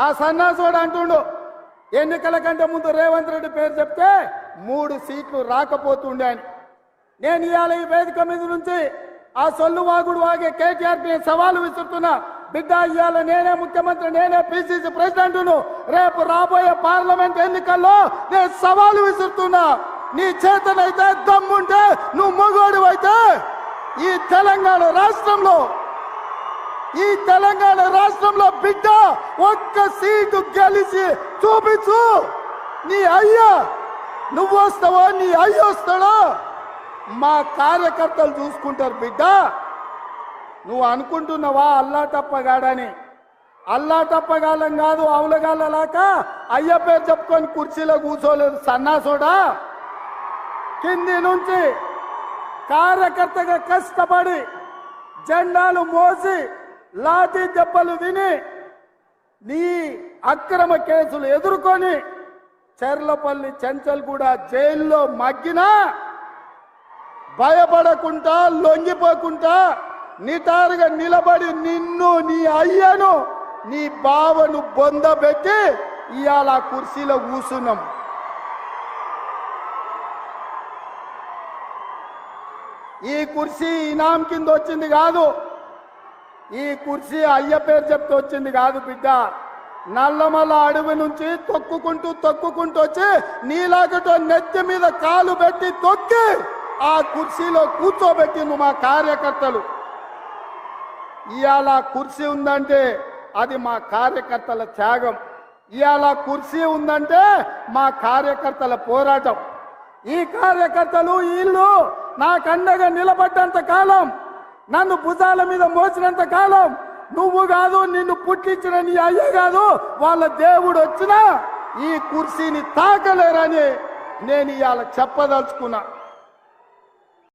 ఆ సన్నాసుడు అంటుండు ఎన్నికల కంటే ముందు రేవంత్ రెడ్డి పేరు చెప్తే 3 సీట్లు రాకపోతుండే అని. నేను ఇవాళ ఈ వేదిక మీద నుంచి ఆ సొల్లు వాగుడు వాగే కేటీఆర్కి సవాలు విసురుతున్నా. బిడ్డ, ఇవాళ నేనే ముఖ్యమంత్రి, నేనే పిసిసి ప్రెసిడెంట్ను. రేపు రాబోయే పార్లమెంట్ ఎన్నికల్లో నేను సవాలు విసురుతున్నా. నీ చేతనైతే దమ్ముంటే, నువ్వు మగోడు అయితే ఈ తెలంగాణ రాష్ట్రంలో బిడ్డ ఒక్క సీటు గెలిచి చూపించు. నీ అయ్యా నువ్వు వస్తావో నీ అయ్య వస్తాడో మా కార్యకర్తలు చూసుకుంటారు. బిడ్డ, నువ్వు అనుకుంటున్నావా అల్లా తప్పగాడని? అల్లా తప్పగాలం కాదు, అవులగాలలాక అయ్య పేరు చెప్పుకొని కుర్చీలో కూర్చోలేదు సన్నాసోడా. కింది నుంచి కార్యకర్తగా కష్టపడి జెండాలు మోసి లాఠీ దెబ్బలు విని నీ అక్రమ కేసులు ఎదుర్కొని చెర్లపల్లి చెంచల్ కూడా జైల్లో మగ్గినా భయపడకుండా లొంగిపోకుండా నిటారుగా నిలబడి నిన్ను, నీ అయ్యను, నీ బావను బొందబెట్టి ఇవాళ కుర్చీలో కూర్చున్నాం. ఈ కుర్చీ ఇనాం కింద వచ్చింది కాదు, ఈ కుర్చీ అయ్య పేరు చెప్తే వచ్చింది కాదు బిడ్డ. నల్లమల్ల అడవి నుంచి తొక్కుకుంటూ వచ్చి నీలాగటో నెత్తి మీద కాలు పెట్టి తొక్కి ఆ కుర్చీలో కూర్చోబెట్టింది మా కార్యకర్తలు. ఇవాళ కుర్చీ ఉందంటే అది మా కార్యకర్తల త్యాగం. ఇవాళ కుర్చీ ఉందంటే మా కార్యకర్తల పోరాటం. ఈ కార్యకర్తలు వీళ్ళు నాకు అండగా నిలబడ్డంత కాలం, నన్ను భుజాల మీద మోసినంత కాలం, నువ్వు కాదు, నిన్ను పుట్టించిన నీ అయ్య కాదు, వాళ్ళ దేవుడు వచ్చినా ఈ కుర్చీని తాకలేరని నేను ఇవాళ చెప్పదలుచుకున్నా.